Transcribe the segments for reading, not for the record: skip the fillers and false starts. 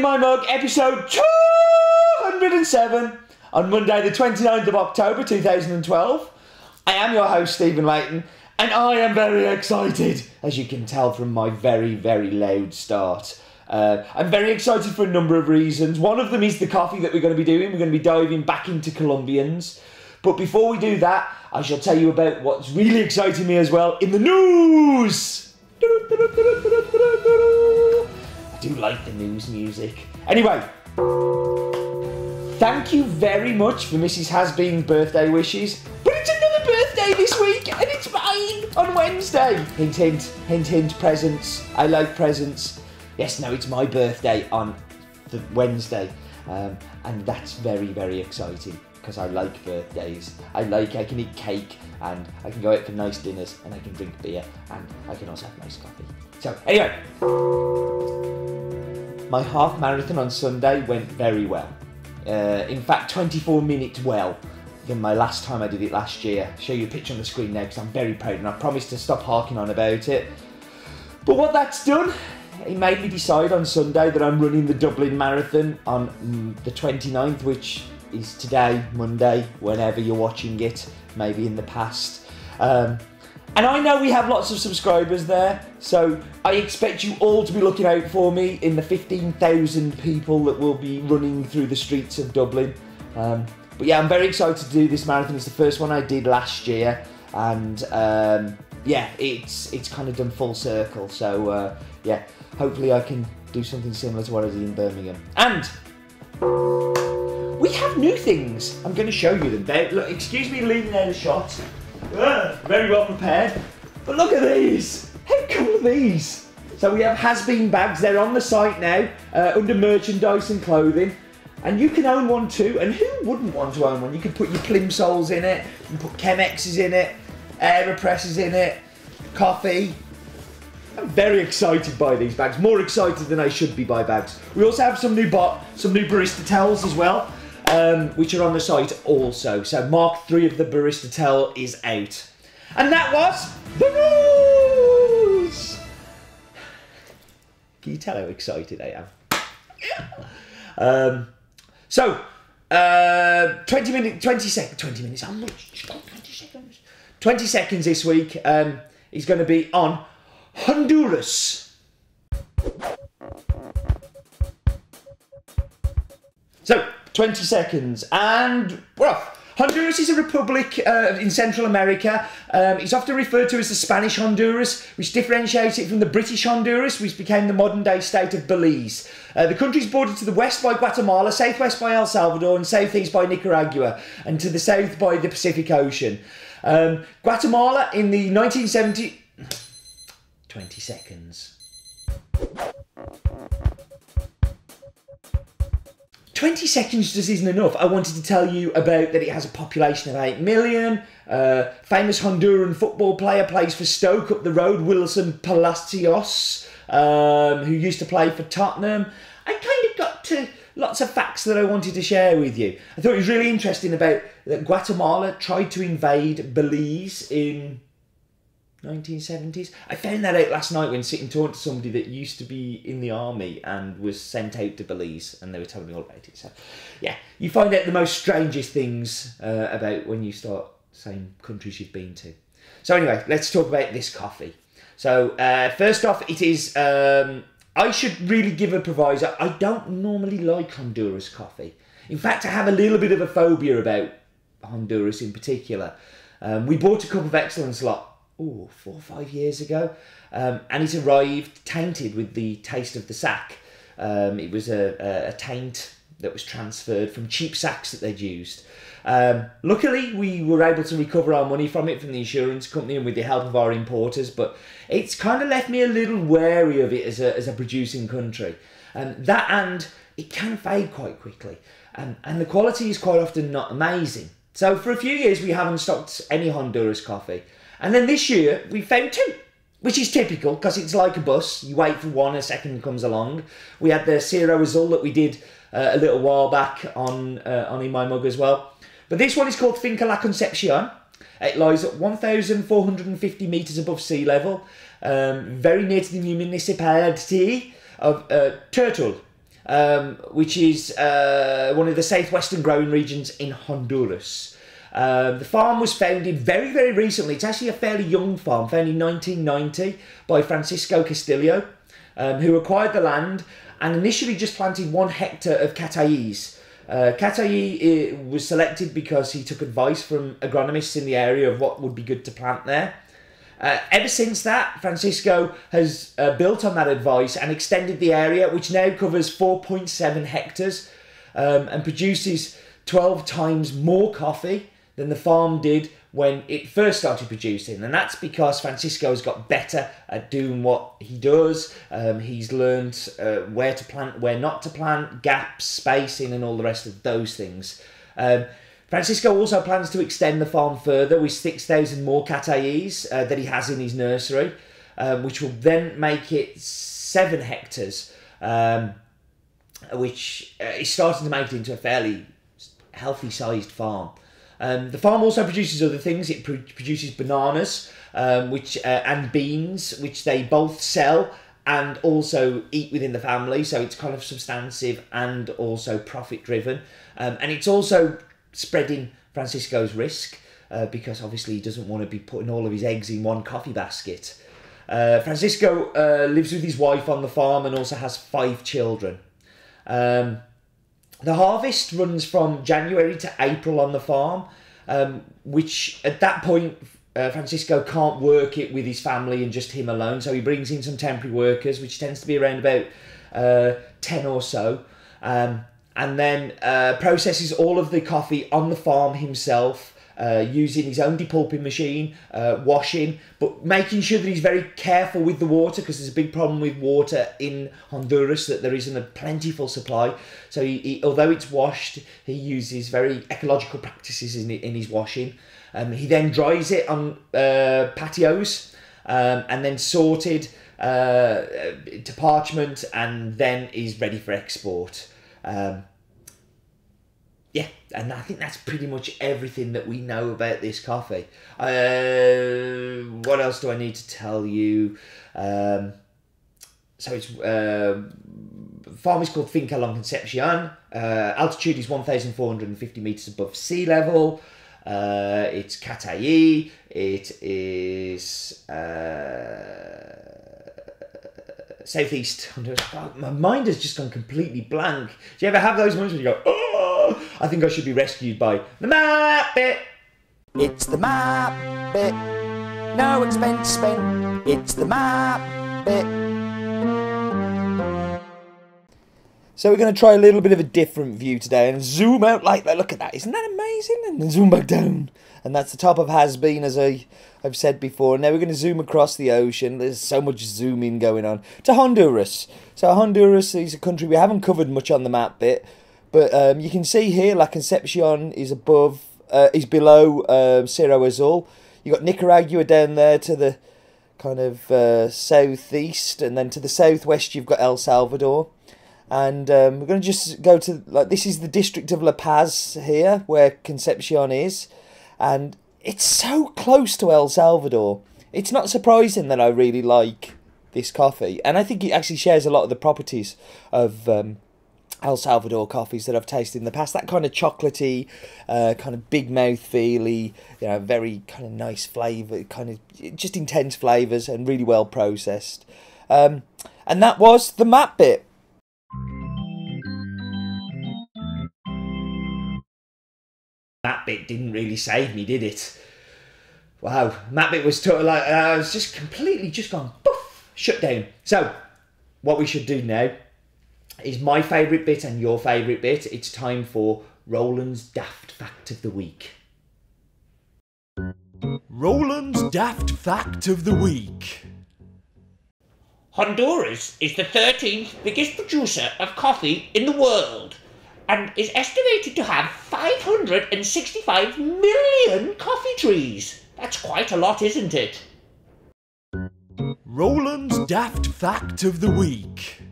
My Mug, episode 207, on Monday the 29th of October 2012. I am your host, Stephen Layton, and I am very excited, as you can tell from my very, very loud start. I'm very excited for a number of reasons. One of them is the coffee that we're going to be doing. We're going to be diving back into Colombians. But before we do that, I shall tell you about what's really exciting me as well in the news. I do like the news music. Anyway, thank you very much for Mrs. Has-Been's birthday wishes. But it's another birthday this week, and it's mine on Wednesday. Hint, hint, hint, hint, presents. I like presents. Yes, no, it's my birthday on the Wednesday. And that's very, very exciting, because I like birthdays. I can eat cake, and I can go out for nice dinners, and I can drink beer, and I can also have nice coffee. So, anyway, my half marathon on Sunday went very well. In fact, 24 minutes well than my last time I did it last year. I'll show you a picture on the screen now, because I'm very proud, and I promised to stop harking on about it. But what that's done, it made me decide on Sunday that I'm running the Dublin Marathon on the 29th, which is today, Monday, whenever you're watching it, maybe in the past. And I know we have lots of subscribers there, so I expect you all to be looking out for me in the 15,000 people that will be running through the streets of Dublin. But yeah, I'm very excited to do this marathon. It's the first one I did last year, and yeah, it's kind of done full circle. So yeah, hopefully I can do something similar to what I did in Birmingham. And we have new things. I'm going to show you them. Look, excuse me leaving out a shot. Very well prepared. But look at these. How cool are these? So we have Has-Been bags. They're on the site now under merchandise and clothing. And you can own one too. And who wouldn't want to own one? You can put your plimsolls in it. You can put Chemexes in it. Aeropresses in it. Coffee. I'm very excited by these bags. More excited than I should be by bags. We also have some new barista towels as well, which are on the site also. So Mark III of the barista towel is out. And that was the news! Can you tell how excited I am? So, 20 minutes, how much? 20 seconds. 20 seconds this week is going to be on Honduras. So, 20 seconds, and we're off. Honduras is a republic in Central America. It's often referred to as the Spanish Honduras, which differentiates it from the British Honduras, which became the modern-day state of Belize. The country is bordered to the west by Guatemala, southwest by El Salvador, and southeast by Nicaragua, and to the south by the Pacific Ocean. Guatemala in the 1970s... 20 seconds. 20 seconds just isn't enough. I wanted to tell you about that it has a population of 8 million. Famous Honduran football player plays for Stoke up the road, Wilson Palacios, who used to play for Tottenham. I kind of got to lots of facts that I wanted to share with you. I thought it was really interesting about that Guatemala tried to invade Belize in 1970s. I found that out last night when sitting talking to somebody that used to be in the army and was sent out to Belize, and they were telling me all about it. So yeah, you find out the most strangest things about when you start saying countries you've been to. So anyway, let's talk about this coffee. So first off, it is I should really give a proviso. I don't normally like Honduras coffee. In fact, I have a little bit of a phobia about Honduras in particular. We bought a Cup of Excellence lot 4 or 5 years ago, and it arrived tainted with the taste of the sack. It was a taint that was transferred from cheap sacks that they'd used. Luckily, we were able to recover our money from it from the insurance company and with the help of our importers, but it's kind of left me a little wary of it as a producing country. That and it can fade quite quickly, and the quality is quite often not amazing. So for a few years, we haven't stocked any Honduras coffee. And then this year, we found 2, which is typical because it's like a bus. You wait for one, a second comes along. We had the Ciro Azul that we did a little while back on In My Mug as well. But this one is called Finca La Concepcion. It lies at 1,450 metres above sea level, very near to the municipality of Turtle. which is one of the southwestern growing regions in Honduras. The farm was founded very, very recently. It's actually a fairly young farm, founded in 1990 by Francisco Castillo, who acquired the land and initially just planted 1 hectare of catayis. Catayi was selected because he took advice from agronomists in the area of what would be good to plant there. Ever since that, Francisco has built on that advice and extended the area, which now covers 4.7 hectares and produces 12 times more coffee than the farm did when it first started producing. And that's because Francisco has got better at doing what he does. He's learned where to plant, where not to plant, gaps, spacing, and all the rest of those things. Francisco also plans to extend the farm further with 6,000 more catayis that he has in his nursery, which will then make it 7 hectares, which is starting to make it into a fairly healthy-sized farm. The farm also produces other things. It produces bananas and beans, which they both sell and also eat within the family. So it's kind of substantive and also profit-driven. And it's also spreading Francisco's risk because obviously he doesn't want to be putting all of his eggs in one coffee basket. Francisco lives with his wife on the farm and also has 5 children. The harvest runs from January to April on the farm, which at that point Francisco can't work it with his family and just him alone, so he brings in some temporary workers, which tends to be around about 10 or so, and then processes all of the coffee on the farm himself, using his own depulping machine, washing, but making sure that he's very careful with the water, because there's a big problem with water in Honduras, that there isn't a plentiful supply. So he although it's washed, he uses very ecological practices in his washing. He then dries it on patios and then sorted to parchment, and then is ready for export. Yeah, and I think that's pretty much everything that we know about this coffee. What else do I need to tell you? So it's farm is called Finca along Concepcion. Altitude is 1,450 meters above sea level. It's Catayi. It is southeast. God, my mind has just gone completely blank. Do you ever have those moments when you go, oh, I think I should be rescued by the map bit? It's the map bit. No expense spent. It's the map bit. So we're going to try a little bit of a different view today and zoom out like that. Look at that. Isn't that amazing? And then zoom back down. And that's the top of Has Been, as I've said before. And now we're going to zoom across the ocean. There's so much zooming going on. To Honduras. So Honduras is a country we haven't covered much on the map bit. But you can see here, La Concepcion is below Cerro Azul. You've got Nicaragua down there to the kind of southeast. And then to the southwest, you've got El Salvador. And we're going to just go to, like, this is the district of La Paz here, where Concepcion is. And it's so close to El Salvador. It's not surprising that I really like this coffee. And I think it actually shares a lot of the properties of El Salvador coffees that I've tasted in the past. That kind of chocolatey, kind of big mouth feely, you know, very kind of nice flavour, kind of just intense flavours and really well processed. And that was the map bit. That bit didn't really save me, did it? Wow, that bit was totally like, I was just completely just gone, poof, shut down. So, what we should do now is my favourite bit and your favourite bit. It's time for Roland's Daft Fact of the Week. Roland's Daft Fact of the Week. Honduras is the 13th biggest producer of coffee in the world and is estimated to have 565 million coffee trees. That's quite a lot, isn't it? Roland's Daft Fact of the Week.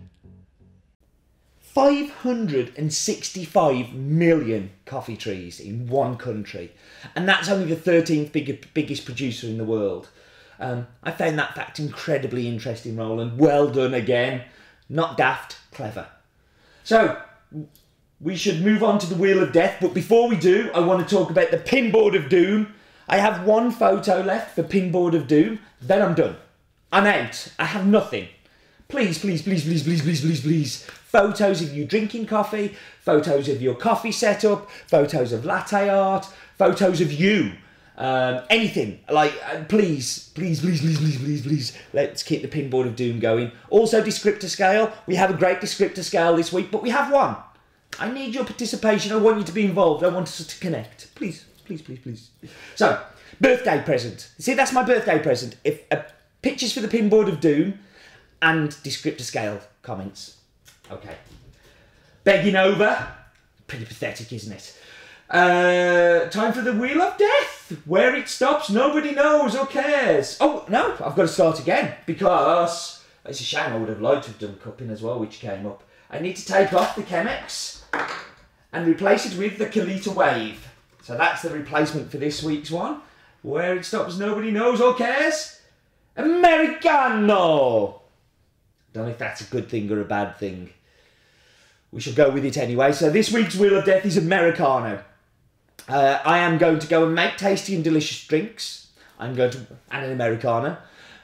565 million coffee trees in one country. And that's only the 13th biggest producer in the world. I found that fact incredibly interesting, Roland. Well done again. Not daft, clever. So, we should move on to the Wheel of Death, but before we do, I want to talk about the Pinboard of Doom. I have one photo left for Pinboard of Doom, then I'm done. I'm out. I have nothing. Please, please, please, please, please, please, please, please. Photos of you drinking coffee, photos of your coffee setup, photos of latte art, photos of you. Anything. Like, please, please, please, please, please, please, please. Let's keep the Pinboard of Doom going. Also, descriptor scale. We have a great descriptor scale this week, but we have one. I need your participation. I want you to be involved. I want us to connect. Please, please, please, please. So, birthday present. See, that's my birthday present. If pictures for the Pinboard of Doom and descriptor scale comments. Okay. Begging over. Pretty pathetic, isn't it? Time for the Wheel of Death. Where it stops, nobody knows or cares. Oh, no, I've got to start again because it's a shame. I would have liked to have done cupping as well, which came up. I need to take off the Chemex and replace it with the Kalita Wave. So that's the replacement for this week's one. Where it stops, nobody knows or cares. Americano. Don't know if that's a good thing or a bad thing. We shall go with it anyway. So this week's Wheel of Death is Americano. I am going to go and make tasty and delicious drinks. And an Americano.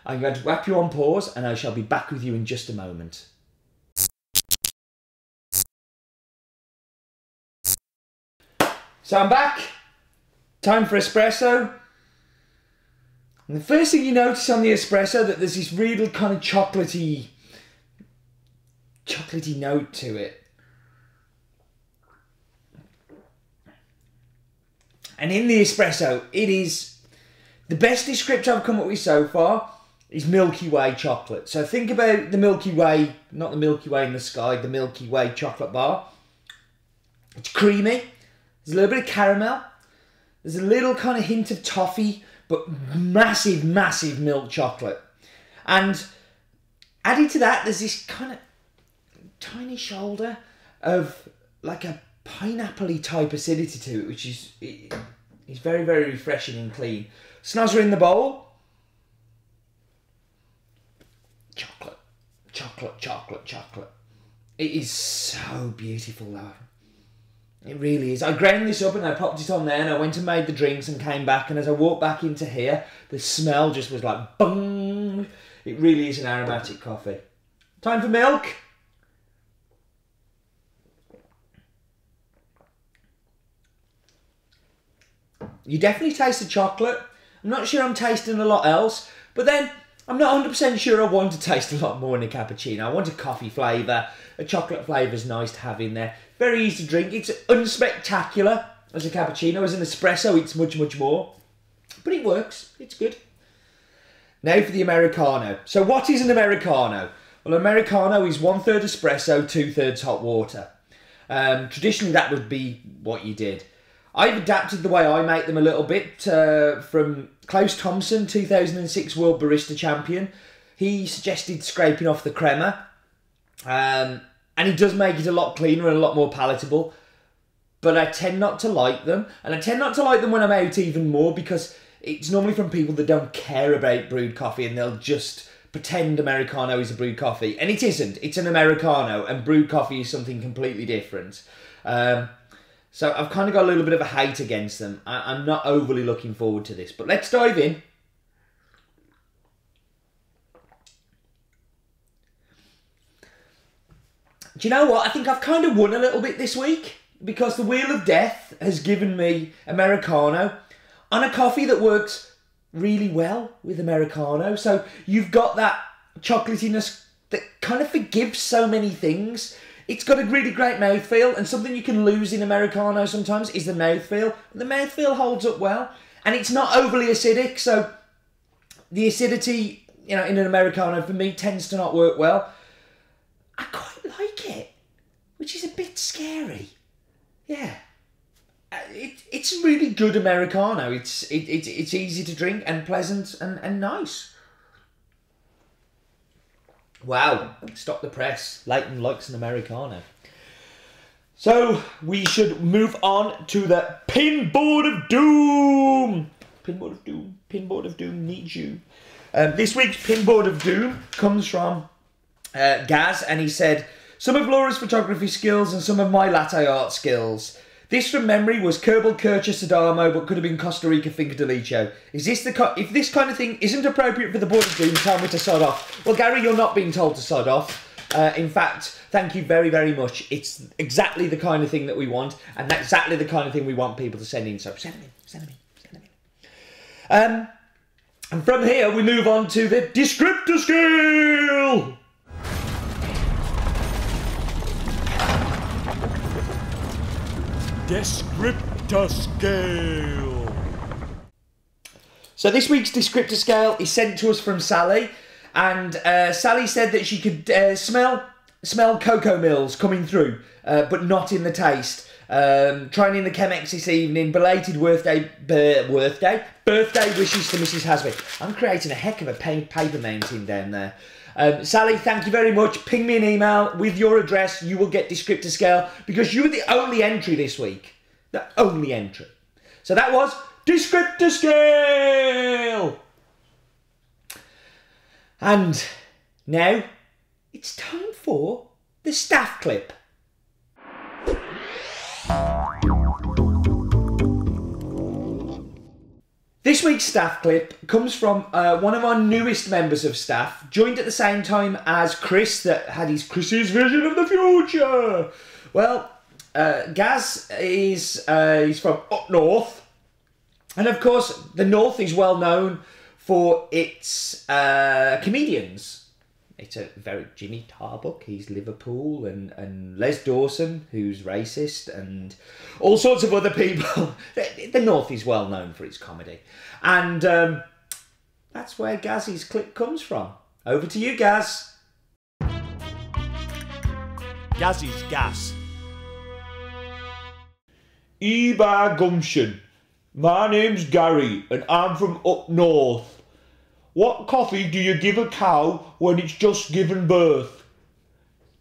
I'm going to whap you on pause and I shall be back with you in just a moment. So I'm back. Time for espresso. And the first thing you notice on the espresso that there's this real kind of chocolatey note to it. And in the espresso, it is the best descriptor I've come up with so far is Milky Way chocolate. So think about the Milky Way, not the Milky Way in the sky, the Milky Way chocolate bar. It's creamy. There's a little bit of caramel. There's a little kind of hint of toffee, but massive, massive milk chocolate. And added to that, there's this kind of tiny shoulder of like a pineapple-y type acidity to it, which is very, very refreshing and clean. Snozzer in the bowl. Chocolate, chocolate, chocolate, chocolate. It is so beautiful though. It really is. I ground this up and I popped it on there and I went and made the drinks and came back, and as I walked back into here, the smell just was like bung. It really is an aromatic coffee. Time for milk. You definitely taste the chocolate. I'm not sure I'm tasting a lot else, but then I'm not 100% sure I want to taste a lot more in a cappuccino. I want a coffee flavour. A chocolate flavour is nice to have in there. Very easy to drink. It's unspectacular as a cappuccino. As an espresso, it's much, much more. But it works. It's good. Now for the Americano. So what is an Americano? Well, Americano is 1/3 espresso, 2/3 hot water. Traditionally, that would be what you did. I've adapted the way I make them a little bit from Klaus Thompson, 2006 World Barista Champion. He suggested scraping off the crema. And it does make it a lot cleaner and a lot more palatable. But I tend not to like them. And I tend not to like them when I'm out even more because it's normally from people that don't care about brewed coffee and they'll just pretend Americano is a brewed coffee. And it isn't. It's an Americano and brewed coffee is something completely different. So I've kind of got a little bit of a hate against them. I'm not overly looking forward to this. But let's dive in. Do you know what? I think I've kind of won a little bit this week because the Wheel of Death has given me Americano on a coffee that works really well with Americano. So you've got that chocolatiness that kind of forgives so many things. It's got a really great mouthfeel, and something you can lose in Americano sometimes is the mouthfeel. The mouthfeel holds up well, and it's not overly acidic, so the acidity, you know, in an Americano for me tends to not work well. I quite like it, which is a bit scary. Yeah. It's a really good Americano. It's easy to drink and pleasant and nice. Wow, stop the press. Leighton likes an Americano. So, we should move on to the Pinboard of Doom. Pinboard of Doom. Pinboard of Doom needs you. This week's Pinboard of Doom comes from Gaz, and he said, Some of Laura's photography skills and some of my latte art skills. This from memory was Kerbal Kircher Sadamo, but could have been Costa Rica Finca de Licho. Is this if this kind of thing isn't appropriate for the Board of Doom, tell me to sod off. Well, Gary, you're not being told to sod off. In fact, thank you very, very much. It's exactly the kind of thing that we want, and that's exactly the kind of thing we want people to send in. So send them in, send them in, send them in. And from here, we move on to the descriptor scale. Descriptor scale. So this week's descriptor scale is sent to us from Sally, and Sally said that she could smell cocoa mills coming through, but not in the taste. Trying in the Chemex this evening. Belated birthday wishes to Mrs. Hasby. I'm creating a heck of a paper mountain down there. Sally, thank you very much. Ping me an email with your address. You will get descriptor scale because you were the only entry this week. The only entry. So that was descriptor scale. And now it's time for the staff clip. This week's staff clip comes from one of our newest members of staff, joined at the same time as Chris, that had his Chris's vision of the future. Well, Gaz is he's from up north, and of course the north is well known for its comedians. It's a very Jimmy Tarbuck, he's Liverpool, and Les Dawson, who's racist, and all sorts of other people. The North is well known for its comedy. And that's where Gaz's clip comes from. Over to you, Gaz. Gaz's gas. Eba Gumption. My name's Gary, and I'm from up north. What coffee do you give a cow when it's just given birth?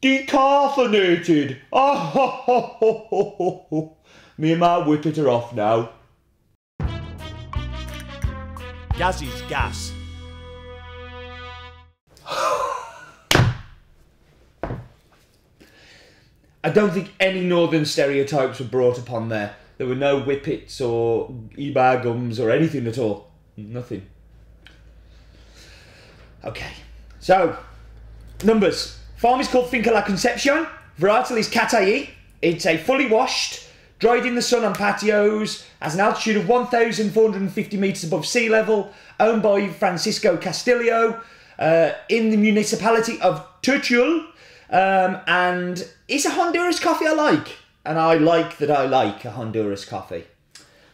Decarbonated. Oh, ho, ho, ho, ho, ho, ho. Me and my whippet are off now. Gaz's gas. I don't think any northern stereotypes were brought upon there. There were no whippets or e-bar-gums or anything at all. Nothing. Okay, so, numbers. Farm is called Finca la Concepcion. Varietal is Catayi. It's a fully washed, dried in the sun on patios, has an altitude of 1,450 metres above sea level, owned by Francisco Castillo, in the municipality of Tuchul, and it's a Honduras coffee I like. And I like that I like a Honduras coffee.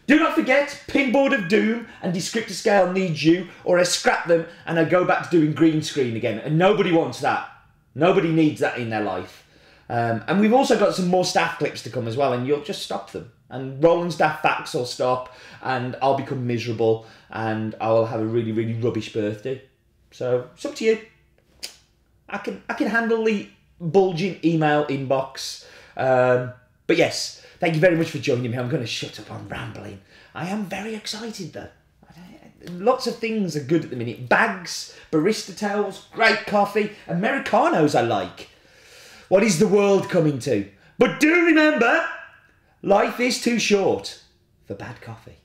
Do not forget, Pinboard of Doom and Descriptor Scale needs you, or I scrap them and I go back to doing green screen again. And nobody wants that. Nobody needs that in their life. And we've also got some more staff clips to come as well, and you'll just stop them. And Roland Staff Facts will stop, and I'll become miserable, and I'll have a really, really rubbish birthday. So, it's up to you. I can handle the bulging email inbox. But yes, thank you very much for joining me. I'm going to shut up on rambling. I am very excited though. Lots of things are good at the minute. Bags, barista towels, great coffee, Americanos I like. What is the world coming to? But do remember, life is too short for bad coffee.